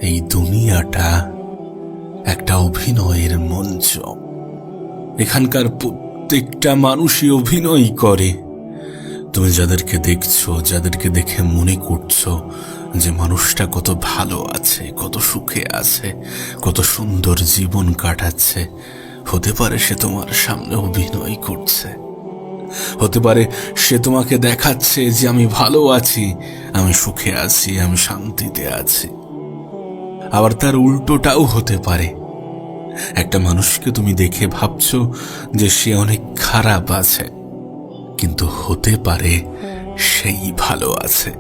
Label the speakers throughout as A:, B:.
A: এই দুনিয়াটা একটা অভিনয়ের মঞ্চ। এখানকার প্রত্যেকটা মানুষই অভিনয় করে। তুমি যাদেরকে দেখছো, যাদেরকে দেখে মনে করছো যে মানুষটা কত ভালো আছে, কত সুখে আছে, কত সুন্দর জীবন কাটাচ্ছে, হতে পারে সে তোমার সামনে অভিনয় করছে। হতে পারে সে তোমাকে দেখাচ্ছে যে আমি ভালো আছি, আমি সুখে আছি, আমি শান্তিতে আছি। আবার তার উল্টোটাও হতে পারে। একটা মানুষকে তুমি দেখে ভাবছো যে সে অনেক খারাপ আছে, কিন্তু হতে পারে সেই ভালো আছে।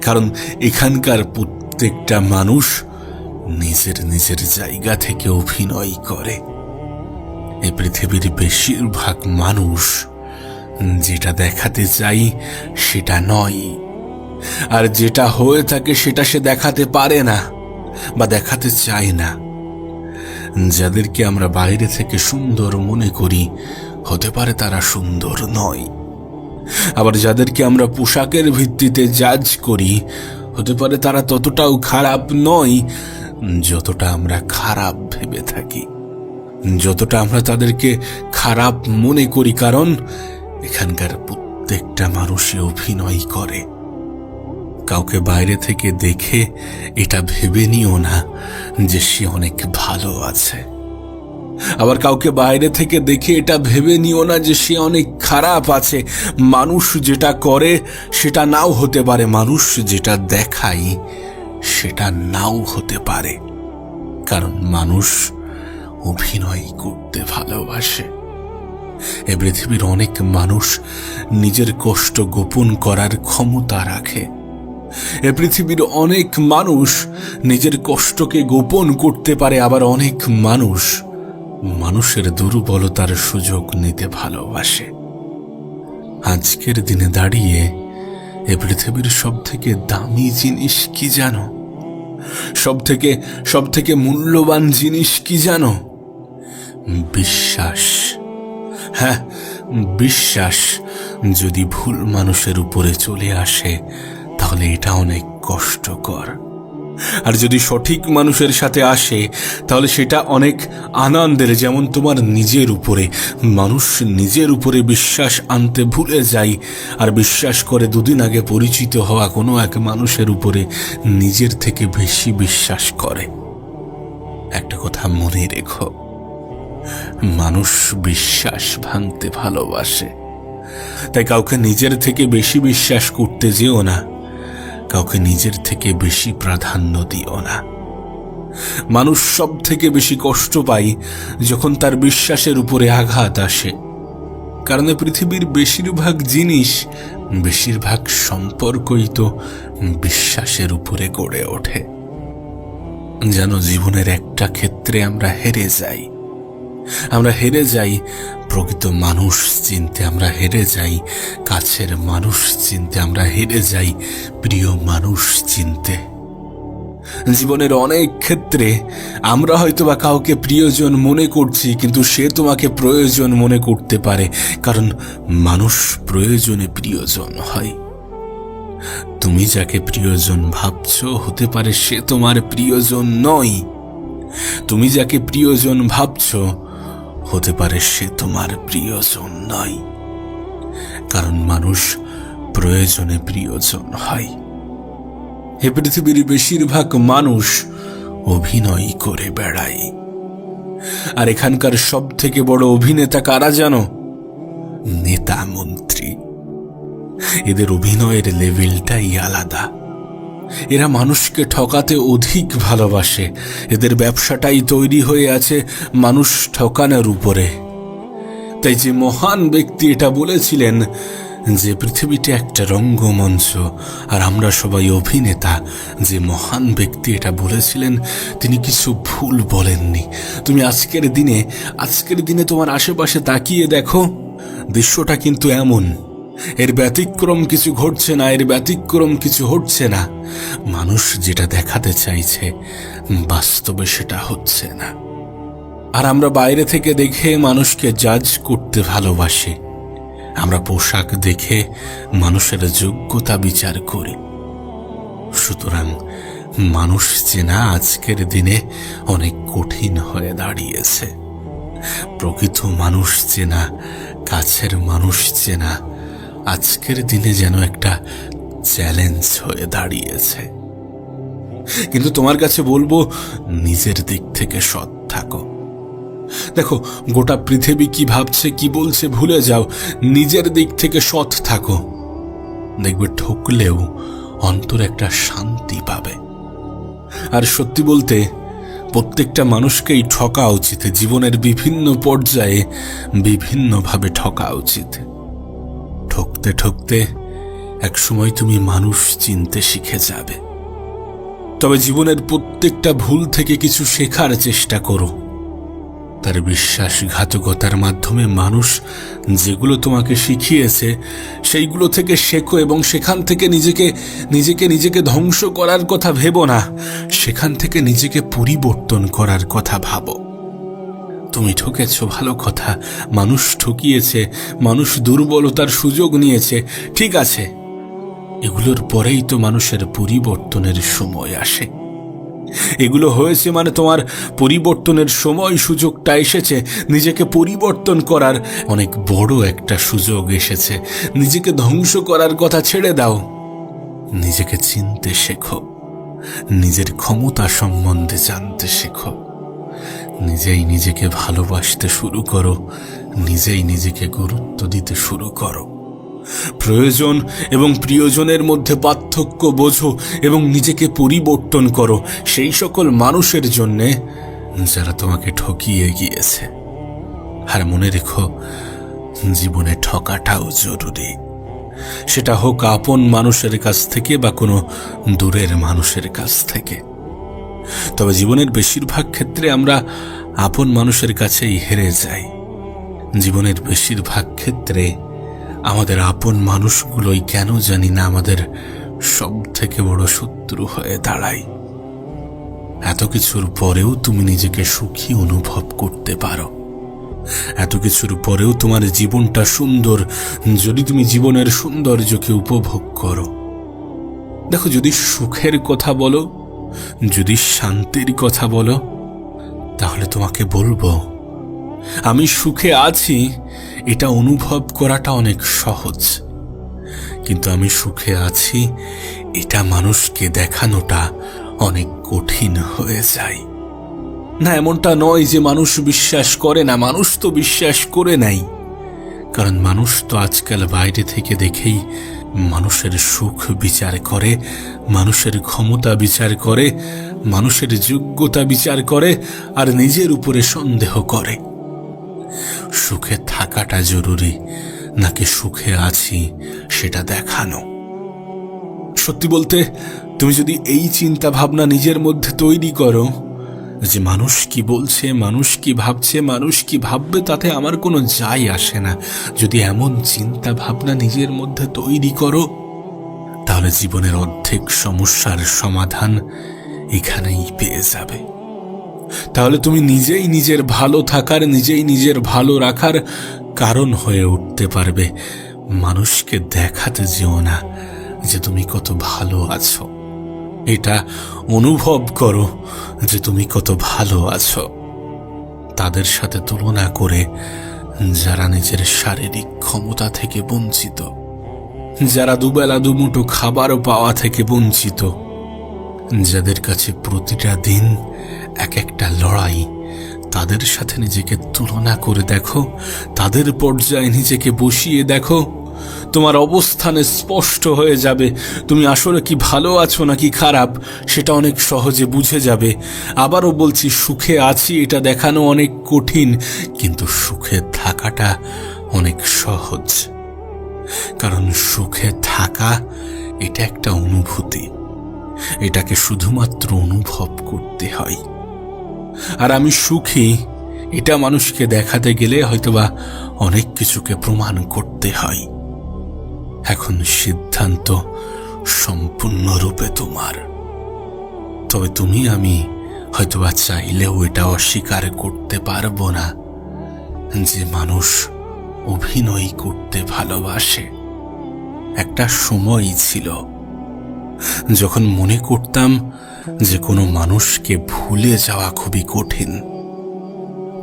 A: কারণ এখানকার প্রত্যেকটা মানুষ নিজের নিজের জায়গা থেকে অভিনয় করে। এই পৃথিবীর বেশিরভাগ মানুষ যেটা দেখাতে চাই সেটা নয়, আর যেটা হয়ে থাকে সেটা সে দেখাতে পারে না বা দেখাতে চায় না। যাদেরকে আমরা বাইরে থেকে সুন্দর মনে করি, হতে পারে তারা সুন্দর নয়। আবার যাদেরকে আমরা পোশাকের ভিত্তিতে জাজ করি, হতে পারে তারা ততটাও খারাপ নয় যতটা আমরা খারাপ ভেবে থাকি, যতটা আমরা তাদেরকে খারাপ মনে করি। কারণ এখানকার প্রত্যেকটা মানুষই অভিনয় করে। কাউকে বাইরে থেকে দেখে এটা ভেবে নিও না যে সে অনেক ভালো আছে। আবার কাউকে বাইরে থেকে দেখে এটা ভেবে নিও না যে সে অনেক খারাপ আছে। মানুষ যেটা করে সেটা নাও হতে পারে, মানুষ যেটা দেখায় সেটা নাও হতে পারে। কারণ মানুষ অভিনয় করতে ভালোবাসে। এ পৃথিবীর অনেক মানুষ নিজের কষ্ট গোপন করার ক্ষমতা রাখে। এ পৃথিবীর অনেক মানুষ নিজের কষ্টকে গোপন করতে পারে। আবার অনেক মানুষ মানুষের দুর্বলতার সুযোগ নিতে ভালোবাসে। আজকের দিনে দাঁড়িয়ে এ পৃথিবীর সবথেকে দামি জিনিস কি জানো? সবথেকে মূল্যবান জিনিস কি জানো? বিশ্বাস। হ্যাঁ, বিশ্বাস যদি ভুল মানুষের উপরে চলে আসে তাহলে এটা অনেক কষ্টকর। আর যদি সঠিক মানুষের সাথে আসে তাহলে সেটা অনেক আনন্দের। যেমন তোমার নিজের উপরে, মানুষ নিজের উপরে বিশ্বাস আনতে ভুলে যায়, আর বিশ্বাস করে দুদিন আগে পরিচিত হওয়া কোনো এক মানুষের উপরে নিজের থেকে বেশি বিশ্বাস করে। একটা কথা মনে রেখো, মানুষ বিশ্বাস ভাঙতে ভালোবাসে। তাই কাউকে নিজের থেকে বেশি বিশ্বাস করতে যেও না, কাউকে নিজের থেকে বেশি প্রাধান্য দিও না। মানুষ সব থেকে বেশি কষ্ট পায় যখন তার বিশ্বাসের উপরে আঘাত আসে। কারণ পৃথিবীর বেশিরভাগ জিনিস, বেশিরভাগ সম্পর্কই তো বিশ্বাসের উপরে গড়ে ওঠে। যেন জীবনের একটা ক্ষেত্রে আমরা হেরে যাই। আমরা হেরে যাই প্রকৃত মানুষ চিনতে, আমরা হেরে যাই কাছের মানুষ চিনতে, আমরা হেরে যাই প্রিয় মানুষ চিনতে। জীবনের অনেক ক্ষেত্রে আমরা হয়তোবা কাউকে প্রিয়জন মনে করছি, কিন্তু সে তোমাকে প্রয়োজন মনে করতে পারে। কারণ মানুষ প্রয়োজনে প্রিয়জন হয়। তুমি যাকে প্রিয়জন ভাবছো, হতে পারে সে তোমার প্রিয়জন নয়। তুমি যাকে প্রিয়জন ভাবছো, হতে পারে সে তোমার প্রিয়জন নয়। কারণ মানুষ প্রয়োজনে প্রিয়জন হয়। এ পৃথিবীর বেশিরভাগ মানুষ অভিনয় করে বেড়ায়। আর এখানকার সব থেকে বড় অভিনেতা কারা জানো? নেতা মন্ত্রী। এদের অভিনয়ের লেভেলটাই আলাদা। এরা মানুষকে ঠকাতে অধিক ভালোবাসে। এদের ব্যবসাটাই তৈরি হয়ে আছে মানুষ ঠকানোর উপরে। তাই যে মহান ব্যক্তি এটা বলেছিলেন যে পৃথিবীটা একটা রঙ্গমঞ্চ আর আমরা সবাই অভিনেতা, যে মহান ব্যক্তি এটা বলেছিলেন তিনি কিছু ভুল বলেননি। তুমি আজকের দিনে তোমার আশেপাশে তাকিয়ে দেখো, দৃশ্যটা কিন্তু এমন। এর ব্যতিক্রম কিছু ঘটছে না, এর ব্যতিক্রম কিছু হচ্ছে না। মানুষ যেটা দেখাতে চাইছে বাস্তবে সেটা হচ্ছে না। আর আমরা বাইরে থেকে দেখে মানুষকে জাজ করতে ভালোবাসি। আমরা পোশাক দেখে মানুষের যোগ্যতা বিচার করি। সুতরাং মানুষ চেনা আজকের দিনে অনেক কঠিন হয়ে দাঁড়িয়েছে। প্রকৃত মানুষ চেনা, কাছের মানুষ চেনা আজকের দিনে যেন একটা চ্যালেঞ্জ হয়ে দাঁড়িয়েছে। কিন্তু তোমার কাছে বলবো, নিজের দিক থেকে সৎ থাকো। দেখো, গোটা পৃথিবী কি ভাবছে কি বলছে ভুলে যাও, নিজের দিক থেকে সৎ থাকো। দেখবে ঠকলেও অন্তর একটা শান্তি পাবে। আর সত্যি বলতে, প্রত্যেকটা মানুষকেই ঠকা উচিত। জীবনের বিভিন্ন পর্যায়ে বিভিন্নভাবে ঠকা উচিত। ঠকতে ঠকতে একসময় তুমি মানুষ চিনতে শিখে যাবে। তবে জীবনের প্রত্যেকটা ভুল থেকে কিছু শেখার চেষ্টা করো। তার বিশ্বাসঘাতকতার মাধ্যমে মানুষ যেগুলো তোমাকে শিখিয়েছে সেইগুলো থেকে শেখো, এবং সেখান থেকে নিজেকে ধ্বংস করার কথা ভেবো না, সেখান থেকে নিজেকে পরিবর্তন করার কথা ভাবো। তুমি ঠকেছ, ভালো কথা, মানুষ ঠকিয়েছে, মানুষ দুর্বলতার সুযোগ নিয়েছে, ঠিক আছে। এগুলোর পরেই তো মানুষের পরিবর্তনের সময় আসে। এগুলো হয়েছে মানে তোমার পরিবর্তনের সময়, সুযোগটা এসেছে। নিজেকে পরিবর্তন করার অনেক বড় একটা সুযোগ এসেছে। নিজেকে ধ্বংস করার কথা ছেড়ে দাও, নিজেকে চিনতে শেখো, নিজের ক্ষমতা সম্বন্ধে জানতে শেখো, নিজেই নিজেকে ভালোবাসতে শুরু করো, নিজেই নিজেকে গুরুত্ব দিতে শুরু করো। প্রয়োজন এবং প্রিয়জনের মধ্যে পার্থক্য বোঝো এবং নিজেকে পরিবর্তন করো সেই সকল মানুষের জন্যে যারা তোমাকে ঠকিয়ে গিয়েছে। আর মনে রেখো, জীবনে ঠকাটাও জরুরি। সেটা হোক আপন মানুষের কাছ থেকে বা কোনো দূরের মানুষের কাছ থেকে। তবে জীবনের বেশিরভাগ ক্ষেত্রে আমরা আপন মানুষের কাছেই হেরে যাই। জীবনের বেশিরভাগ ক্ষেত্রে আমাদের আপন মানুষগুলোই কেন জানি না আমাদের সব থেকে বড় শত্রু হয়ে দাঁড়ায়। এত কিছুর পরেও তুমি নিজেকে সুখী অনুভব করতে পারো। এত কিছুর পরেও তোমার জীবনটা সুন্দর যদি তুমি জীবনের সৌন্দর্যকে উপভোগ করো। দেখো, যদি সুখের কথা বলো, যদি শান্তির কথা বলো, তাহলে তোমাকে বলবো, আমি সুখে আছি এটা অনুভব করাটা অনেক সহজ, কিন্তু আমি সুখে আছি এটা মানুষকে দেখানোটা অনেক কঠিন হয়ে যায়। না, এমনটা নয় যে মানুষ বিশ্বাস করে না, মানুষ তো বিশ্বাস করে নাই। কারণ মানুষ তো আজকাল বাইরে থেকে দেখেই মানুষের সুখ বিচার করে, মানুষের ক্ষমতা বিচার করে, মানুষের যোগ্যতা বিচার করে, আর নিজের উপরে সন্দেহ করে। সুখে থাকাটা জরুরি নাকি সুখে আছি সেটা দেখানো? সত্যি বলতে, তুমি যদি এই চিন্তা ভাবনা নিজের মধ্যে তৈরি করো যে মানুষ কি বলছে, মানুষ কি ভাবছে, মানুষ কি ভাববে তাতে আমার কোনো যায় আসে না, যদি এমন চিন্তা ভাবনা নিজের মধ্যে তৈরি করো, তাহলে জীবনের অর্ধেক সমস্যার সমাধান এখানেই পেয়ে যাবে। তাহলে তুমি নিজেই নিজের ভালো থাকার, নিজেই নিজের ভালো রাখার কারণ হয়ে উঠতে পারবে। মানুষকে দেখাতে যেও না যে তুমি কত ভালো আছো, এটা অনুভব করো যে তুমি কত ভালো আছো। তাদের সাথে তুলনা করে যারা নিজের শারীরিক ক্ষমতা থেকে বঞ্চিত, যারা দুবেলা দুমুঠো খাবার পাওয়া থেকে বঞ্চিত, যাদের কাছে প্রতিটা দিন এক একটা লড়াই, তাদের সাথে নিজেকে তুলনা করে দেখো, তাদের পর্যায়ে নিজেকে বসিয়ে দেখো, তোমার অবস্থানে স্পষ্ট হয়ে যাবে তুমি আসলে কি ভালো আছো নাকি খারাপ, সেটা অনেক সহজে বুঝে যাবে। আবারও বলছি, সুখে আছি এটা দেখানো অনেক কঠিন, কিন্তু সুখে থাকাটা অনেক সহজ। কারণ সুখে থাকা এটা একটা অনুভূতি, এটাকে শুধুমাত্র অনুভব করতে হয়। আর আমি সুখী এটা মানুষকে দেখাতে গেলে হয়তোবা অনেক কিছুকে প্রমাণ করতে হয়। এখন সিদ্ধান্ত সম্পূর্ণরূপে তোমার। তবে তুমি আমি হয়তোবা চাইলেও এটা অস্বীকার করতে পারবো না যে মানুষ অভিনয় করতে ভালোবাসে। একটা সময় ছিল যখন মনে করতাম যে কোনো মানুষকে ভুলে যাওয়া খুবই কঠিন।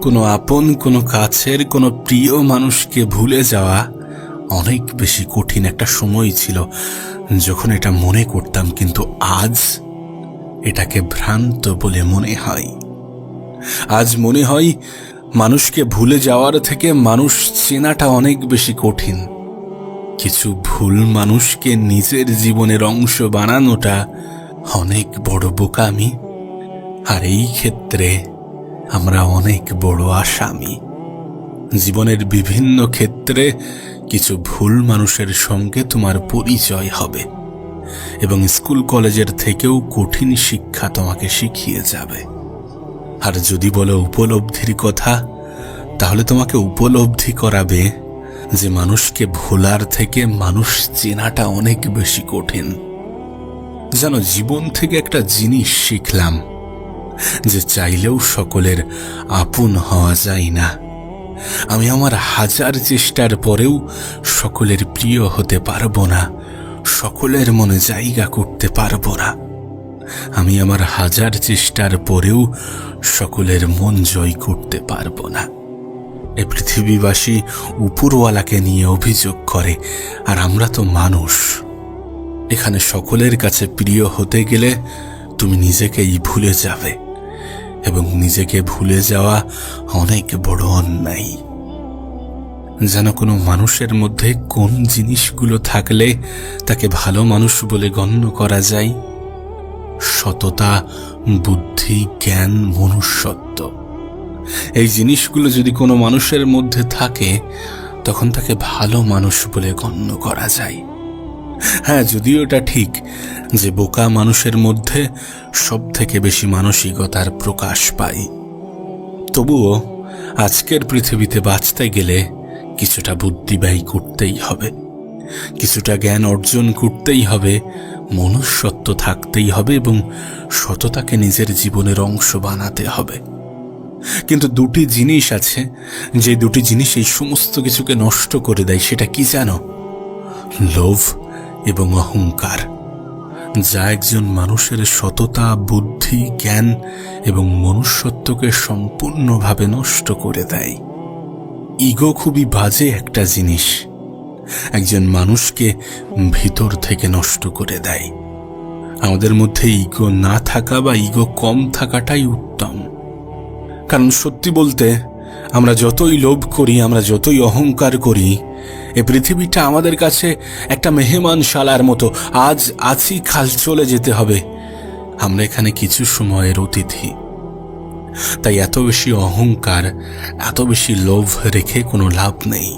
A: কোনো আপন, কোনো কাছের, কোনো প্রিয় মানুষকে ভুলে যাওয়া অনেক বেশি কঠিন। একটা সময় ছিল যখন এটা মনে করতাম, কিন্তু আজ এটাকে ভ্রান্ত বলে মনে হয়। আজ মনে হয় মানুষকে ভুলে যাওয়ার থেকে মানুষ চেনাটা অনেক বেশি কঠিন। কিছু ভুল মানুষকে নিজের জীবনের অংশ বানানোটা অনেক বড় বোকামি, আর এই ক্ষেত্রে আমরা অনেক বড় আসামি। জীবনের বিভিন্ন ক্ষেত্রে কিছু ভুল মানুষের সঙ্গে তোমার পরিচয় হবে, এবং স্কুল কলেজের থেকেও কঠিন শিক্ষা তোমাকে শিখিয়ে যাবে। আর যদি বলো উপলব্ধির কথা, তাহলে তোমাকে উপলব্ধি করাবে যে মানুষকে ভোলার থেকে মানুষ চেনাটা অনেক বেশি কঠিন। জানো, জীবন থেকে একটা জিনিস শিখলাম, যে চাইলেও সকলের আপন হওয়া যায় না। আমি আমার হাজার চেষ্টার পরেও সকলের প্রিয় হতে পারবো না, সকলের মনে জায়গা করতে পারবো না। আমি আমার হাজার চেষ্টার পরেও সকলের মন জয় করতে পারবো না। এই পৃথিবীবাসী উপরওয়ালাকে নিয়ে অভিযোগ করে, আর আমরা তো মানুষ। এখানে সকলের কাছে প্রিয় হতে গেলে তুমি নিজেকেই ভুলে যাবে, এবং নিজেকে ভুলে যাওয়া অনেক বড় অন্যায়। যেন কোনো মানুষের মধ্যে কোন জিনিসগুলো থাকলে তাকে ভালো মানুষ বলে গণ্য করা যায়? সততা, বুদ্ধি, জ্ঞান, মনুষ্যত্ব। এই জিনিসগুলো যদি কোনো মানুষের মধ্যে থাকে, তখন তাকে ভালো মানুষ বলে গণ্য করা যায়। হ্যাঁ, যদিও এটা ঠিক যে বোকা মানুষের মধ্যে সব থেকে বেশি মানসিকতার প্রকাশ পায়, তবুও আজকের পৃথিবীতে বাঁচতে গেলে কিছুটা বুদ্ধি ব্যয় করতেই হবে, কিছুটা জ্ঞান অর্জন করতেই হবে, মনুষ্যত্ব থাকতেই হবে, এবং সততাকে নিজের জীবনের অংশ বানাতে হবে। কিন্তু দুটি জিনিস আছে, যে দুটি জিনিস এই সমস্ত কিছুকে নষ্ট করে দেয়। সেটা কি জানো? লোভ এবং অহংকার, যা একজন মানুষের সততা, বুদ্ধি, জ্ঞান এবং মনুষ্যত্বকে সম্পূর্ণভাবে নষ্ট করে দেয়। ইগো খুবই বাজে একটা জিনিস, একজন মানুষকে ভিতর থেকে নষ্ট করে দেয়। আমাদের মধ্যে ইগো না থাকা বা ইগো কম থাকাটাই উত্তম। কারণ সত্যি বলতে, আমরা যতই লোভ করি, আমরা যতই অহংকার করি, এ পৃথিবীটা আমাদের কাছে একটা মেহমানশালার মতো। আজ আছি, কাল চলে যেতে হবে। আমরা এখানে কিছু সময়ের অতিথি। তাই এত বেশি অহংকার, এত বেশি লোভ রেখে কোনো লাভ নেই।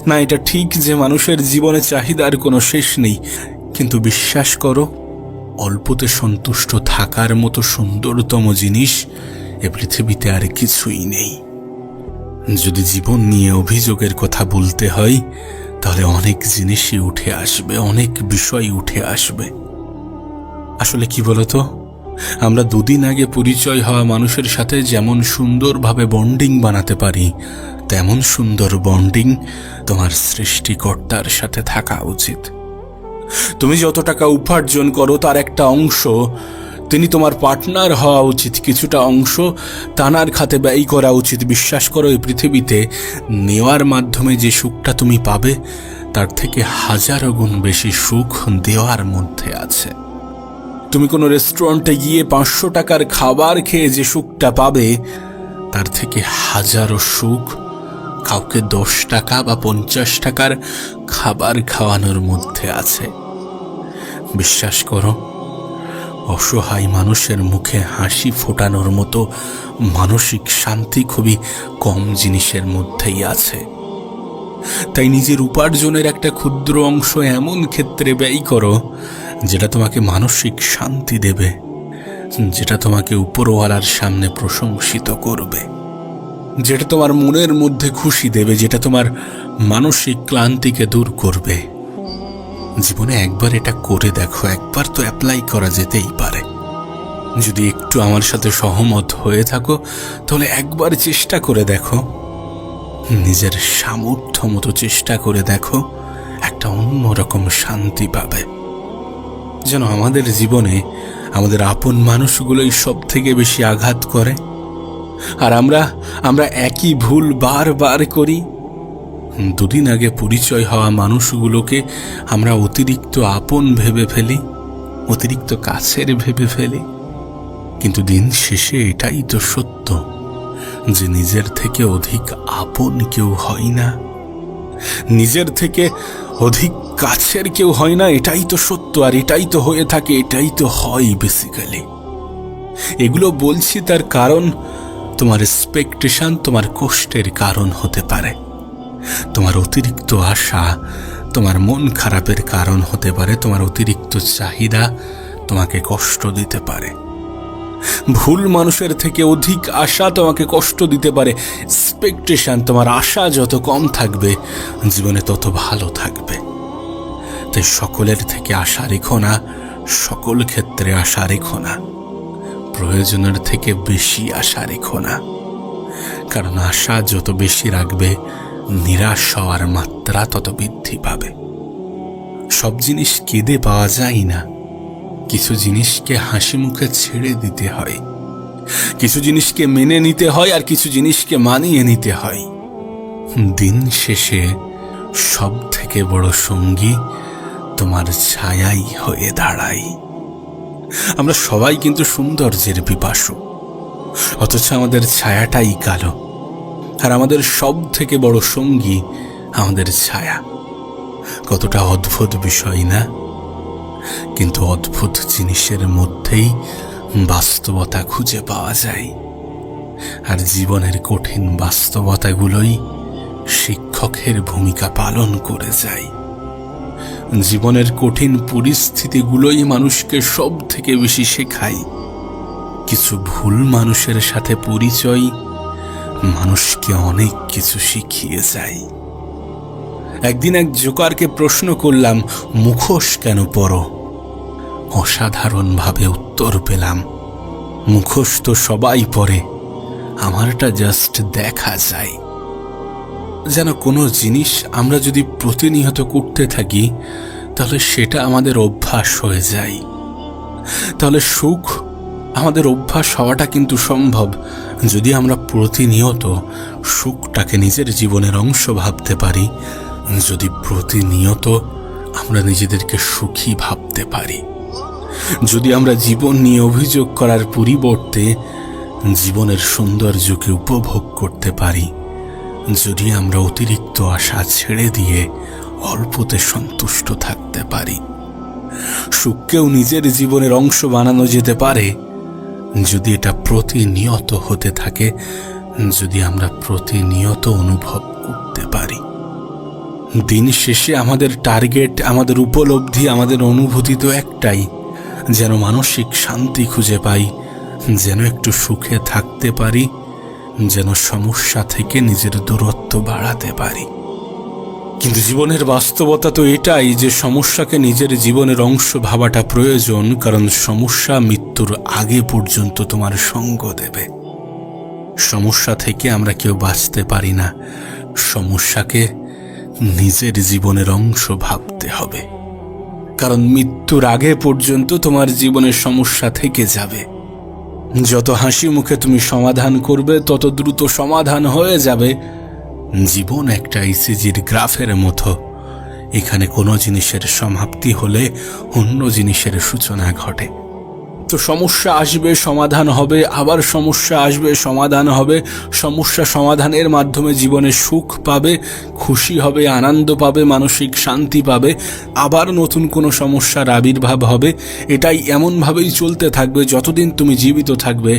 A: না, এটা ঠিক যে মানুষের জীবনে চাহিদার কোনো শেষ নেই, কিন্তু বিশ্বাস করো, অল্পতে সন্তুষ্ট থাকার মতো সুন্দরতম জিনিস এ পৃথিবীতে আর কিছুই নেই। যদি জীবন নিয়ে অভিযোগের কথা বলতে হয়, তাহলে অনেক জিনিসই উঠে আসবে, অনেক বিষয় উঠে আসবে। আসলে কি বলতো, আমরা দুদিন আগে পরিচয় হওয়া মানুষের সাথে যেমন সুন্দরভাবে বন্ডিং বানাতে পারি, তেমন সুন্দর বন্ডিং তোমার সৃষ্টিকর্তার সাথে থাকা উচিত। তুমি যত টাকা উপার্জন করো, তার একটা অংশ তিনি তোমার পার্টনার হওয়া উচিত, কিছুটা অংশ তানার খাতে ব্যয় করা উচিত। বিশ্বাস করো, এই পৃথিবীতে নেওয়ার মাধ্যমে যে সুখটা তুমি পাবে, তার থেকে হাজারো গুণ বেশি সুখ দেওয়ার মধ্যে আছে। তুমি কোনো রেস্টুরেন্টে গিয়ে 500 টাকার খাবার খেয়ে যে সুখটা পাবে, তার থেকে হাজারো সুখ কাউকে 10 টাকা বা 50 টাকার খাবার খাওয়ানোর মধ্যে আছে। বিশ্বাস করো, অসহায় মানুষের মুখে হাসি ফোটানোর মতো মানসিক শান্তি খুবই কম জিনিসের মধ্যেই আছে। তাই নিজের উপার্জনের একটা ক্ষুদ্র অংশ এমন ক্ষেত্রে ব্যয় করো যেটা তোমাকে মানসিক শান্তি দেবে, যেটা তোমাকে উপরওয়ালার সামনে প্রশংসিত করবে, যেটা তোমার মনের মধ্যে খুশি দেবে, যেটা তোমার মানসিক ক্লান্তিকে দূর করবে। জীবনে একবার এটা করে দেখো, একবার তো অ্যাপ্লাই করা যেতেই পারে। যদি একটু আমার সাথে সহমত হয়ে থাকো, তাহলে একবার চেষ্টা করে দেখো, নিজের সামর্থ্য মতো চেষ্টা করে দেখো, একটা অন্যরকম শান্তি পাবে। যেন আমাদের জীবনে আমাদের আপন মানুষগুলোই সব থেকে বেশি আঘাত করে। আর আমরা একই ভুল বারবার করি। দুদিন আগে পরিচয় হওয়া মানুষগুলোকে আমরা অতিরিক্ত আপন ভেবে ফেলি, অতিরিক্ত কাছের ভেবে ফেলি। কিন্তু দিন শেষে এটাই তো সত্য যে নিজের থেকে অধিক আপন কেউ হয় না, নিজের থেকে অধিক কাছের কেউ হয় না। এটাই তো সত্য, আর এটাই তো হয়ে থাকে, এটাই তো হয় বেসিক্যালি। এগুলো বলছি তার কারণ তোমার এক্সপেকটেশন তোমার কষ্টের কারণ হতে পারে, তোমার অতিরিক্ত আশা তোমার মন খারাপের কারণ হতে পারে, তোমার অতিরিক্ত চাহিদা তোমাকে কষ্ট দিতে পারে। ভুল মানুষের থেকে অধিক আশা তোমাকে কষ্ট দিতে পারে। এক্সপেকটেশন, তোমার আশা যত কম থাকবে জীবনে তত ভালো থাকবে। তাই সকলের থেকে আশা রেখো না, সকল ক্ষেত্রে আশা রেখো না, প্রয়োজনের থেকে বেশি আশা রেখো না। কারণ আশা যত বেশি রাখবে নিরাশ হওয়ার মাত্রা তত বৃদ্ধি পাবে। সব জিনিস কেঁদে পাওয়া যায় না, কিছু জিনিসকে হাসি মুখে ছেড়ে দিতে হয়, কিছু জিনিসকে মেনে নিতে হয়, আর কিছু জিনিসকে মানিয়ে নিতে হয়। দিন শেষে সব থেকে বড় সঙ্গী তোমার ছায়াই হয়ে দাঁড়ায়। আমরা সবাই কিন্তু সৌন্দর্যের পিপাসু, অথচ আমাদের ছায়াটাই কালো। আর আমাদের সব থেকে বড় সঙ্গী আমাদের ছায়া। কতটা অদ্ভুত বিষয় না? কিন্তু অদ্ভুত জিনিসের মধ্যেই বাস্তবতা খুঁজে পাওয়া যায়। আর জীবনের কঠিন বাস্তবতাগুলোই শিক্ষকের ভূমিকা পালন করে যায়। জীবনের কঠিন পরিস্থিতিগুলোই মানুষকে সব থেকে বেশি শেখায়। কিছু ভুল মানুষের সাথে পরিচয় মানুষকে অনেক কিছু শিখিয়ে যায়। একদিন এক জোকারকে প্রশ্ন করলাম, মুখোশ কেন পরো? অসাধারণভাবে উত্তর পেলাম, মুখোশ তো সবাই পরে, আমারটা জাস্ট দেখা যায়। যেন কোনো জিনিস আমরা যদি প্রতিনিয়ত করতে থাকি তাহলে সেটা আমাদের অভ্যাস হয়ে যায়। তাহলে সুখ আমাদের অভ্যাস হওয়াটা কিন্তু সম্ভব যদি আমরা প্রতিনিয়ত সুখটাকে নিজের জীবনের অংশ ভাবতে পারি, যদি প্রতিনিয়ত আমরা নিজেদেরকে সুখী ভাবতে পারি, যদি আমরা জীবন নিয়ে অভিযোগ করার পরিবর্তে জীবনের সৌন্দর্যকে উপভোগ করতে পারি, যদি আমরা অতিরিক্ত আশা ছেড়ে দিয়ে অল্পতে সন্তুষ্ট থাকতে পারি। সুখকেও নিজের জীবনের অংশ বানানো যেতে পারে যদি এটা প্রতিনিয়ত হতে থাকে, যদি আমরা প্রতিনিয়ত অনুভব করতে পারি। দিন শেষে আমাদের টার্গেট, আমাদের উপলব্ধি, আমাদের অনুভূতি তো একটাই, যেন মানসিক শান্তি খুঁজে পাই, যেন একটু সুখে থাকতে পারি, যেন সমস্যা থেকে নিজের দূরত্ব বাড়াতে পারি। কিন্তু জীবনের বাস্তবতা তো এটাই যে সমস্যাকে নিজের জীবনের অংশ ভাবাটা প্রয়োজন, কারণ সমস্যা মৃত্যুর আগে পর্যন্ত তোমার সঙ্গ দেবে। সমস্যা থেকে আমরা কেউ বাঁচতে পারি না, সমস্যাকে নিজের জীবনের অংশ ভাবতে হবে, কারণ মৃত্যুর আগে পর্যন্ত তোমার জীবনের সমস্যা থেকে যাবে। যত হাসি মুখে তুমি সমাধান করবে তত দ্রুত সমাধান হয়ে যাবে। জীবন একটা ইসিজির গ্রাফের মতো, এখানে কোনো জিনিসের সমাপ্তি হলে অন্য জিনিসের সূচনা ঘটে। তো সমস্যা আসবে, সমাধান হবে, আবার সমস্যা আসবে, সমাধান হবে। সমস্যা সমাধানের মাধ্যমে জীবনে সুখ পাবে, খুশি হবে, আনন্দ পাবে, মানসিক শান্তি পাবে। আবার নতুন কোনো সমস্যার আবির্ভাব হবে। এটাই এমনভাবেই চলতে থাকবে যতদিন তুমি জীবিত থাকবে,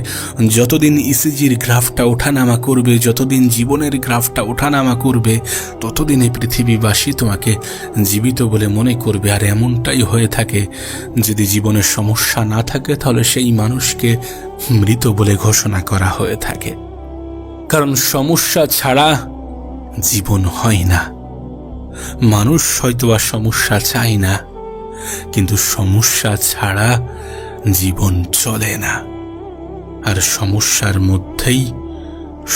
A: যতদিন ইসিজির গ্রাফটা ওঠানামা করবে, যতদিন জীবনের গ্রাফটা ওঠানামা করবে, ততদিন এই পৃথিবীবাসী তোমাকে জীবিত বলে মনে করবে। আর এমনটাই হয়ে থাকে, যদি জীবনের সমস্যা না থাকে তাহলে সেই মানুষকে মৃত বলে ঘোষণা করা হয়ে থাকে। কারণ সমস্যা ছাড়া জীবন হয় না। মানুষ হয়তো আর সমস্যা চায় না, কিন্তু সমস্যা ছাড়া জীবন চলে না। আর সমস্যার মধ্যেই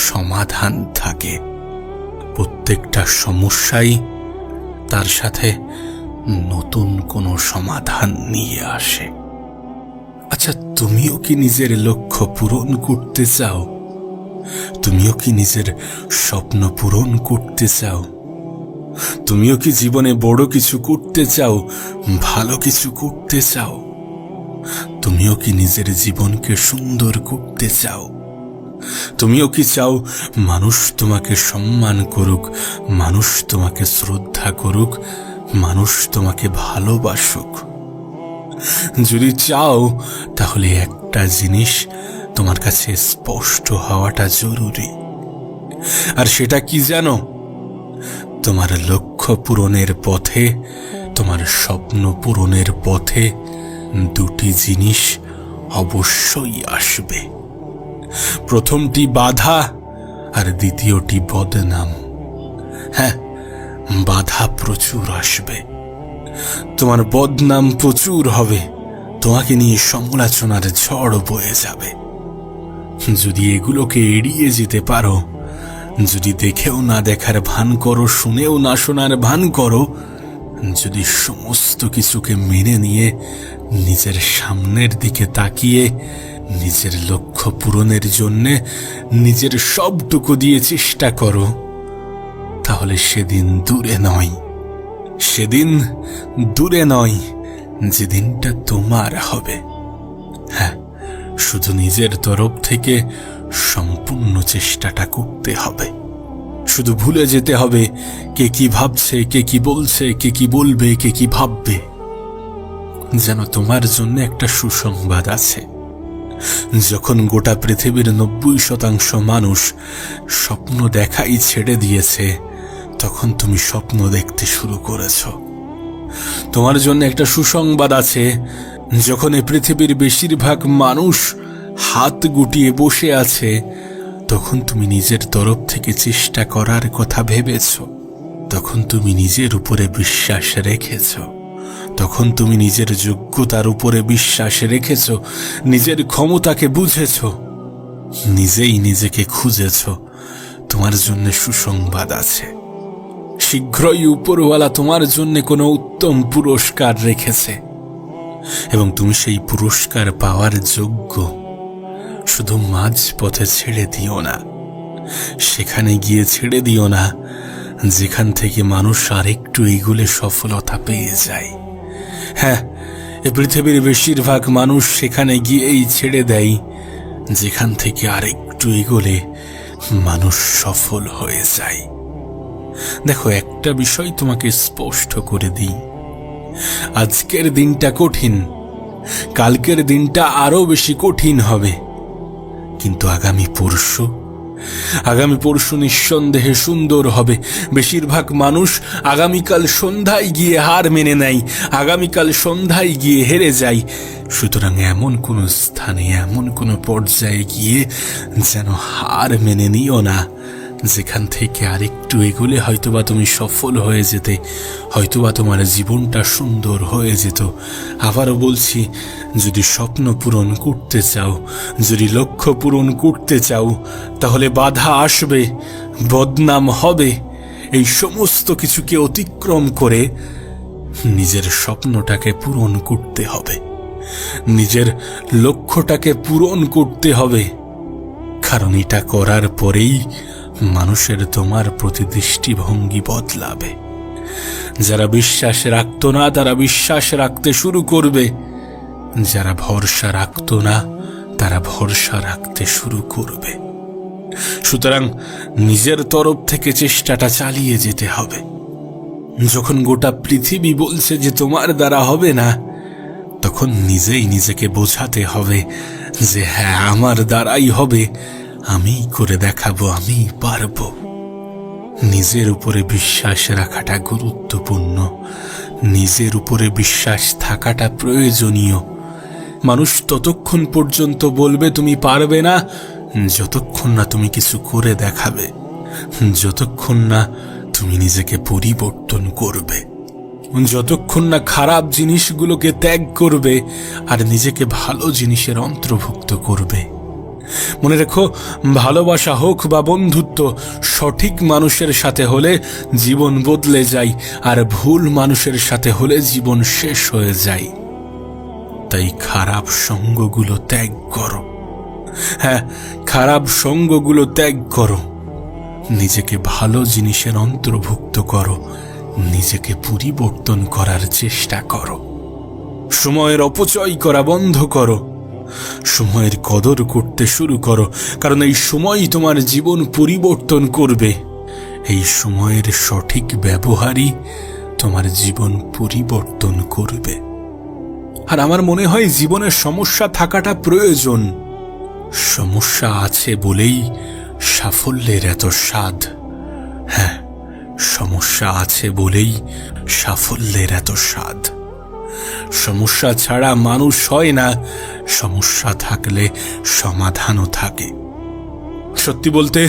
A: সমাধান থাকে। প্রত্যেকটা সমস্যাই তার সাথে নতুন কোনো সমাধান নিয়ে আসে। আচ্ছা, তুমিও কি নিজের লক্ষ্য পূরণ করতে চাও? তুমিও কি নিজের স্বপ্ন পূরণ করতে চাও? তুমিও কি জীবনে বড় কিছু করতে চাও, ভালো কিছু করতে চাও? তুমিও কি নিজের জীবনকে সুন্দর করতে চাও? তুমিও কি চাও মানুষ তোমাকে সম্মান করুক, মানুষ তোমাকে শ্রদ্ধা করুক, মানুষ তোমাকে ভালোবাসুক? যদি চাও, তাহলে একটা জিনিস তোমার কাছে স্পষ্ট হওয়াটা জরুরি। আর সেটা কি জানো? তোমার লক্ষ্য পূরণের পথে, তোমার স্বপ্ন পূরণের পথে দুটি জিনিস অবশ্যই আসবে। প্রথমটি বাধা, আর দ্বিতীয়টি বদনাম। হ্যাঁ, বাধা প্রচুর আসবে, তোমার বদনাম প্রচুর হবে, তোমাকে নিয়ে সমালোচনার ঝড় বয়ে যাবে। যদি এগুলোকে এড়িয়ে যেতে পারো, যদি দেখেও না দেখার ভান করো, শুনেও না শোনার ভান করো, যদি সমস্ত কিছুকে মেনে নিয়ে নিজের সামনের দিকে তাকিয়ে নিজের লক্ষ্য পূরণের জন্যে নিজের সবটুকু দিয়ে চেষ্টা করো, তাহলে সেদিন দূরে নয়, সেদিন দূরে নয় যেদিনটা তোমার হবে। হ্যাঁ, শুধু নিজের তরফ থেকে সম্পূর্ণ চেষ্টাটা করতে হবে। শুধু ভুলে যেতে হবে কে কি ভাবছে, কে কি বলছে, কে কি বলবে, কে কি ভাববে। যেন তোমার জন্য একটা সুসংবাদ আছে। যখন গোটা পৃথিবীর 90% মানুষ স্বপ্ন দেখাই ছেড়ে দিয়েছে, তখন তুমি স্বপ্ন দেখতে শুরু করেছ। তোমার জন্য একটা সুসংবাদ আছে। যখন এই পৃথিবীর বেশিরভাগ মানুষ হাত গুটিয়ে বসে আছে, তখন তুমি নিজের তরফ থেকে চেষ্টা করার কথা ভেবেছ, তখন তুমি নিজের উপরে বিশ্বাস রেখেছ, তখন তুমি নিজের যোগ্যতার উপরে বিশ্বাস রেখেছ, নিজের ক্ষমতাকে বুঝেছ, নিজেই নিজেকে খুঁজেছ। তোমার জন্য সুসংবাদ আছে। শীঘ্রই উপরওয়ালা তোমার জন্য কোনো উত্তম পুরস্কার রেখেছে, এবং তুমি সেই পুরস্কার পাওয়ার যোগ্য। শুধু মাঝ পথে ছেড়ে দিও না, সেখানে গিয়ে ছেড়ে দিও না যেখান থেকে মানুষ আরেকটু এগুলে সফলতা পেয়ে যায়। হ্যাঁ, এ পৃথিবীর বেশিরভাগ মানুষ সেখানে গিয়েই ছেড়ে দেয় যেখান থেকে আরেকটু এগোলে মানুষ সফল হয়ে যায়। দেখো, একটা বিষয় তোমাকে স্পষ্ট করে দিই, আজকের দিনটা কঠিন, কালকের দিনটা আরো বেশি কঠিন হবে, কিন্তু আগামী পরশু নিঃসন্দেহে সুন্দর হবে। বেশিরভাগ মানুষ আগামীকাল সন্ধ্যায় গিয়ে হার মেনে নেয়, আগামীকাল সন্ধ্যায় গিয়ে হেরে যায়। সুতরাং এমন কোন স্থানে, এমন কোন পর্যায়ে গিয়ে যেন হার মেনে নিও না যেখান থেকে আরেকটু এগুলে হয়তোবা তুমি সফল হয়ে যেতে, হয়তোবা তোমার জীবনটা সুন্দর হয়ে যেত। আবারও বলছি, যদি স্বপ্ন পূরণ করতে চাও, যদি লক্ষ্য পূরণ করতে চাও, তাহলে বাধা আসবে, বদনাম হবে। এই সমস্ত কিছুকে অতিক্রম করে নিজের স্বপ্নটাকে পূরণ করতে হবে, নিজের লক্ষ্যটাকে পূরণ করতে হবে। কারণ এটা করার পরেই মানুষের তোমার প্রতি দৃষ্টিভঙ্গি বদলাবে। যারা বিশ্বাস রাখত না, তারা বিশ্বাস রাখতে শুরু করবে। যারা ভরসা রাখত না, তারা ভরসা রাখতে শুরু করবে। সুতরাং নিজের তরফ থেকে চেষ্টাটা চালিয়ে যেতে হবে। যখন গোটা পৃথিবী বলছে যে তোমার দ্বারা হবে না, তখন নিজেই নিজেকে বোঝাতে হবে যে হ্যাঁ, আমার দ্বারাই হবে, আমি করে দেখাবো, আমি পারবো। নিজের উপরে বিশ্বাস রাখাটা গুরুত্বপূর্ণ, নিজের উপরে বিশ্বাস থাকাটা প্রয়োজনীয়। মানুষ ততক্ষণ পর্যন্ত বলবে তুমি পারবে না, যতক্ষণ না তুমি কিছু করে দেখাবে, যতক্ষণ না তুমি নিজেকে পরিবর্তন করবে, যতক্ষণ না খারাপ জিনিসগুলোকে ত্যাগ করবে আর নিজেকে ভালো জিনিসের অন্তর্ভুক্ত করবে। মনে রেখো, ভালোবাসা হোক বা বন্ধুত্ব, সঠিক মানুষের সাথে হলে জীবন বদলে যায়, আর ভুল মানুষের সাথে হলে জীবন শেষ হয়ে যায়। তাই খারাপ সঙ্গগুলো ত্যাগ করো। হ্যাঁ, খারাপ সঙ্গগুলো ত্যাগ করো। নিজেকে ভালো জিনিসের অন্তর্ভুক্ত করো, নিজেকে পরিবর্তন করার চেষ্টা করো। সময়ের অপচয় করা বন্ধ করো, সময়ের কদর করতে শুরু করো, কারণ এই সময়ই তোমার জীবন পরিবর্তন করবে। এই সময়ের সঠিক ব্যবহারই তোমার জীবন পরিবর্তন করবে। আর আমার মনে হয় জীবনের সমস্যা থাকাটা প্রয়োজন। সমস্যা আছে বলেই সাফল্যের এত স্বাদ। হ্যাঁ, সমস্যা আছে বলেই সাফল্যের এত স্বাদ। সমস্যা ছাড়া মানুষ হয় না, সমস্যা থাকলে সমাধানও থাকে। সত্যি বলতে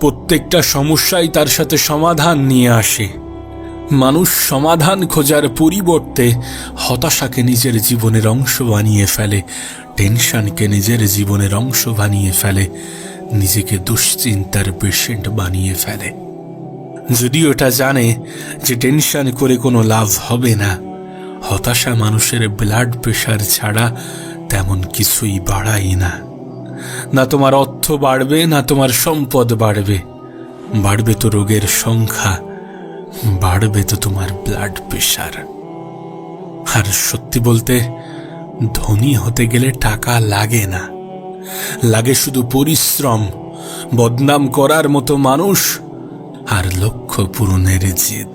A: প্রত্যেকটা সমস্যাই তার সাথে সমাধান নিয়ে আসে। মানুষ সমাধান খোঁজার পরিবর্তে হতাশাকে নিজের জীবনের অংশ বানিয়ে ফেলে, টেনশনকে নিজের জীবনের অংশ বানিয়ে ফেলে, নিজেকে দুশ্চিন্তার পেশেন্ট বানিয়ে ফেলে। যদিও এটা জানে যে টেনশন করে কোনো লাভ হবে না। হতাশা মানুষের ব্লাড প্রেশার ছাড়া তেমন কিছুই বাড়ায় না। না তোমার অর্থ বাড়বে, না তোমার সম্পদ বাড়বে। বাড়বে তো রোগের সংখ্যা, বাড়বে তো তোমার ব্লাড প্রেশার। আর সত্যি বলতে ধনী হতে গেলে টাকা লাগে না, লাগে শুধু পরিশ্রম, বদনাম করার মতো মানুষ আর লক্ষ্য পূরণের জেদ।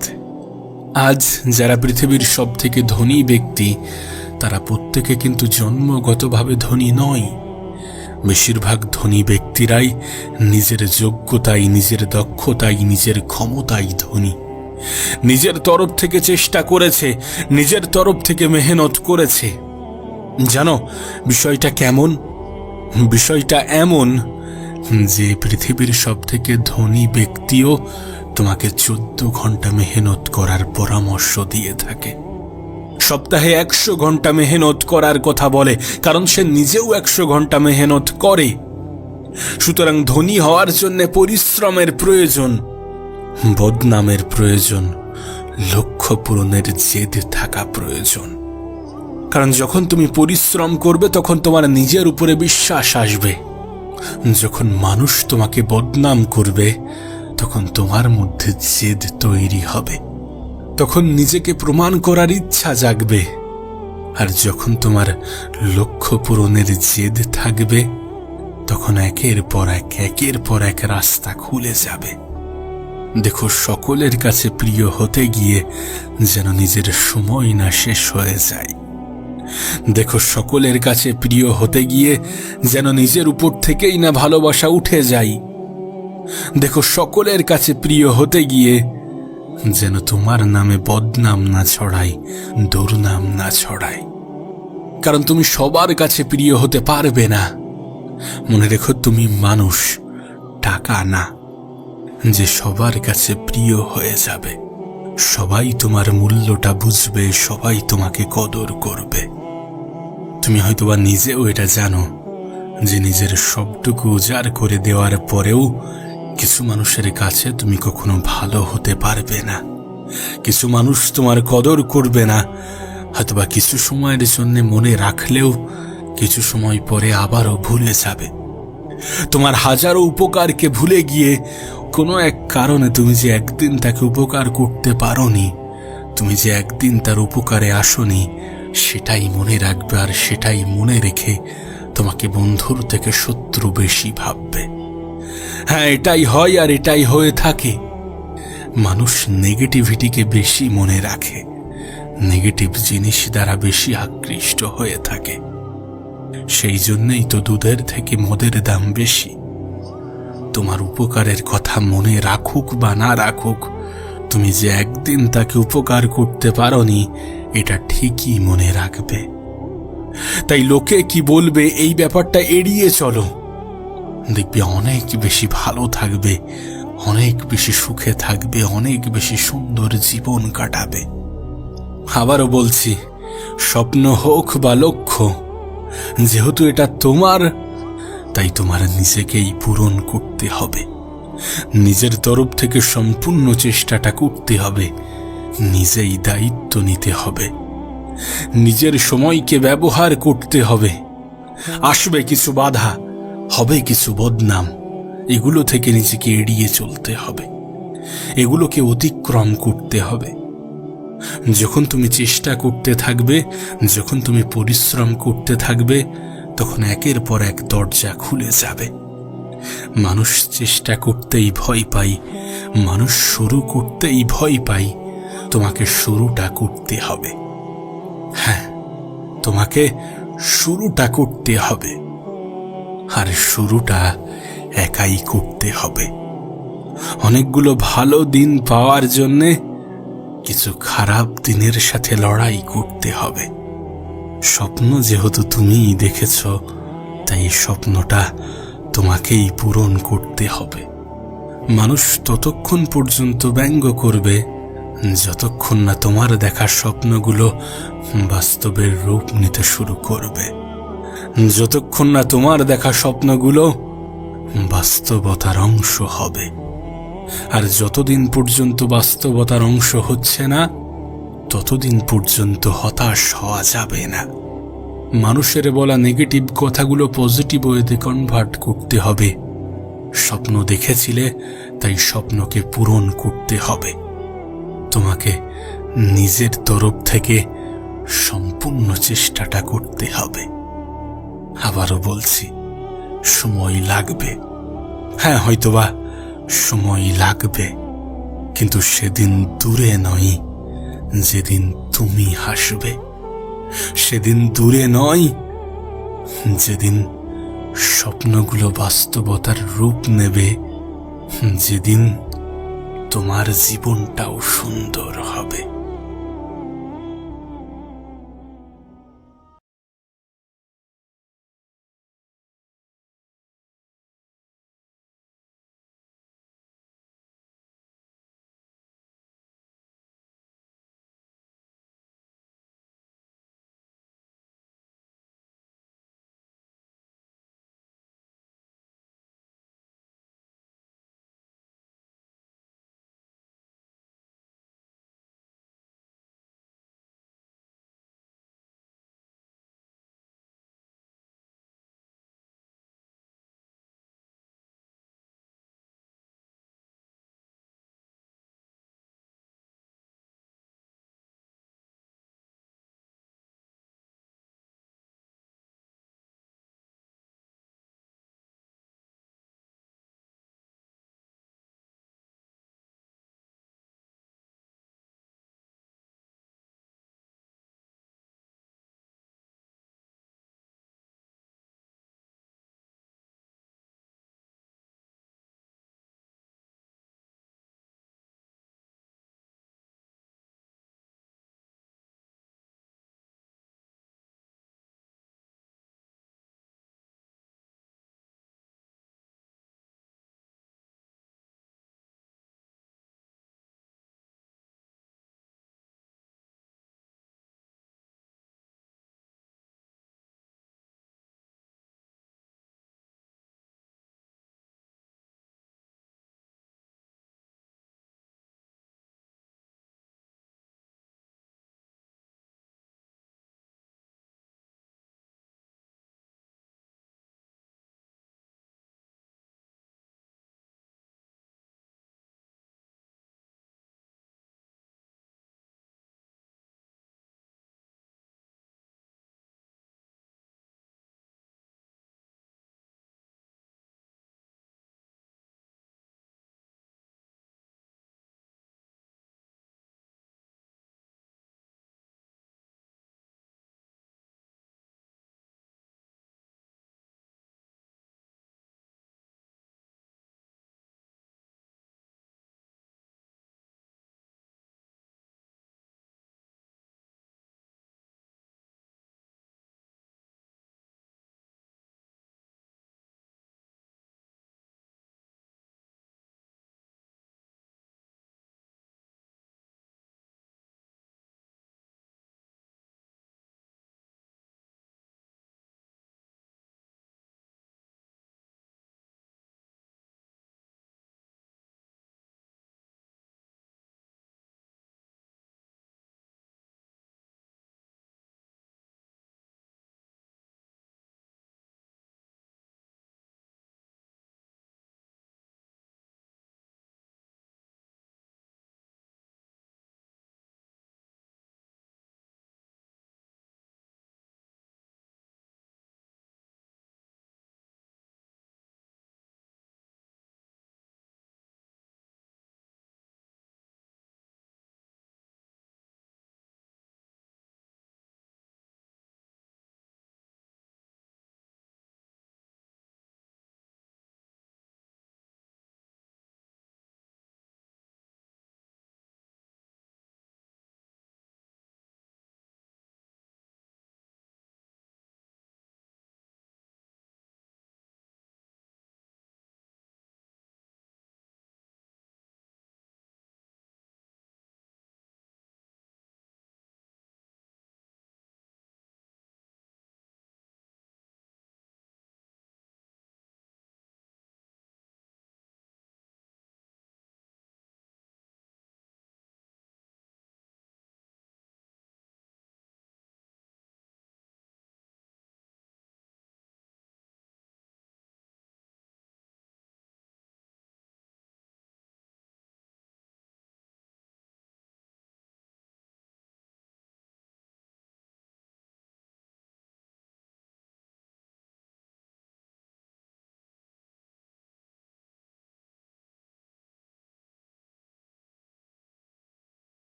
A: আজ যারা পৃথিবীর সব থেকে ধনী ব্যক্তি, তারা প্রত্যেকে কিন্তু জন্মগতভাবে ধনী নয়। বেশিরভাগ ধনী ব্যক্তিরাই নিজের যোগ্যতায়, নিজের দক্ষতায়, নিজের ক্ষমতায় ধনী। নিজের তরফ থেকে চেষ্টা করেছে, নিজের তরফ থেকে মেহনত করেছে। জানো বিষয়টা কেমন? বিষয়টা এমন যে পৃথিবীর সব থেকে ধনী ব্যক্তিও তোমাকে 14 ঘন্টা মেহনত করার পরামর্শ দিয়ে থাকে। সপ্তাহে 100 ঘন্টা মেহনত করার কথা বলে, কারণ সে নিজেও 100 ঘন্টা মেহনত করে। সুতরাং ধনী হওয়ার জন্য পরিশ্রমের প্রয়োজন, বদনামের প্রয়োজন, লক্ষ্য পূরণের জেদ থাকা প্রয়োজন। কারণ যখন তুমি পরিশ্রম করবে তখন তোমার নিজের উপরে বিশ্বাস আসবে। যখন মানুষ তোমাকে বদনাম করবে তখন তোমার মধ্যে জেদ তৈরি হবে, তখন নিজেকে প্রমাণ করার ইচ্ছা জাগবে। আর যখন তোমার লক্ষ্য পূরণের জেদ থাকবে তখন একের পর এক রাস্তা খুলে যাবে। দেখো, সকলের কাছে প্রিয় হতে গিয়ে যেন নিজের সময় না শেষ হয়ে যায়। দেখো, সকলের কাছে প্রিয় হতে গিয়ে যেন নিজের উপর থেকেই না ভালোবাসা উঠে যায়। দেখো, সকলের কাছে প্রিয় হতে গিয়ে যেন তোমার নামে বদনাম না ছড়ায়, দুর্নাম না ছড়ায়। কারণ তুমি সবার কাছে প্রিয় হতে পারবে না। মনে রেখো, তুমি মানুষ, টাকা না, যে সবার কাছে প্রিয় হয়ে যাবে। সবাই তোমার মূল্যটা বুঝবে, সবাই তোমাকে কদর করবে। তুমি হয়তোবা নিজেও এটা জানো যে নিজের সবটুকু উজাড় করে দেওয়ার পরেও কিছু মানুষের কাছে তুমি কখনো ভালো হতে পারবে না। কিছু মানুষ তোমার কদর করবে না। হয়তোবা কিছু সময়ের জন্য মনে রাখলেও কিছু সময় পরে আবারও ভুলে যাবে। তোমার হাজারো উপকারকে ভুলে গিয়ে কোনো এক কারণে তুমি যে একদিন তাকে উপকার করতে পারোনি, তুমি যে একদিন তার উপকারে আসোনি, সেটাই মনে রাখবে। আর সেটাই মনে রেখে তোমাকে বন্ধুর থেকে শত্রু বেশি ভাববে। হ্যাঁ, এটাই হয় আর এটাই হয়ে থাকে। মানুষ নেগেটিভিটিকে বেশি মনে রাখে, নেগেটিভ জিনিস দ্বারা বেশি আকৃষ্ট হয়ে থাকে। সেই জন্যই তো দুধের থেকে মদের দাম বেশি। তোমার উপকারের কথা মনে রাখুক বা না রাখুক, তুমি যে একদিন তাকে উপকার করতে পারোনি এটা ঠিকই মনে রাখবে। তাই লোকে কি বলবে এই ব্যাপারটা এড়িয়ে চলো। দেখবে অনেক বেশি ভালো থাকবে, অনেক বেশি সুখে থাকবে, অনেক বেশি সুন্দর জীবন কাটাবে। আবারও বলছি, স্বপ্ন হোক বা লক্ষ্য, যেহেতু এটা তোমার, তাই তোমার নিজেকেই পূরণ করতে হবে। নিজের তরফ থেকে সম্পূর্ণ চেষ্টাটা করতে হবে, নিজেই দায়িত্ব নিতে হবে। নিজের সময়কে ব্যবহার করতে হবে। আসবে কিছু বাধা, হবে কিছু বদনাম, এগুলো থেকে নিজেকে এড়িয়ে চলতে হবে, এগুলোকে অতিক্রম করতে হবে। যখন তুমি চেষ্টা করতে থাকবে, যখন তুমি পরিশ্রম করতে থাকবে, তখন একের পর এক দরজা খুলে যাবে। মানুষ চেষ্টা করতেই ভয় পায়, মানুষ শুরু করতেই ভয় পায়। তোমাকে শুরুটা করতে হবে। হ্যাঁ, তোমাকে শুরুটা করতে হবে, আর শুরুটা একাই করতে হবে। অনেকগুলো ভালো দিন পাওয়ার জন্যে কিছু খারাপ দিনের সাথে লড়াই করতে হবে। স্বপ্ন যেহেতু তুমিই দেখেছ, তাই স্বপ্নটা তোমাকেই পূরণ করতে হবে। মানুষ ততক্ষণ পর্যন্ত ব্যঙ্গ করবে যতক্ষণ না তোমার দেখা স্বপ্নগুলো বাস্তবের রূপ নিতে শুরু করবে, যতক্ষণ না তোমার দেখা স্বপ্নগুলো বাস্তবতার অংশ হবে। আর যতদিন পর্যন্ত বাস্তবতার অংশ হচ্ছে না, ততদিন পর্যন্ত হতাশ হওয়া যাবে না। মানুষের বলা নেগেটিভ কথাগুলো পজিটিভ ওয়েতে কনভার্ট করতে হবে। স্বপ্ন দেখেছিলে, তাই স্বপ্নকে পূরণ করতে হবে। তোমাকে নিজের তরফ থেকে সম্পূর্ণ চেষ্টাটা করতে হবে। আবারও বলছি, সময় লাগবে। হ্যাঁ, হয়তোবা সময় লাগবে, কিন্তু সেদিন দূরে নয় যেদিন তুমি হাসবে। সেদিন দূরে নয় যেদিন স্বপ্নগুলো বাস্তবতার রূপ নেবে, যেদিন তোমার জীবনটাও সুন্দর হবে।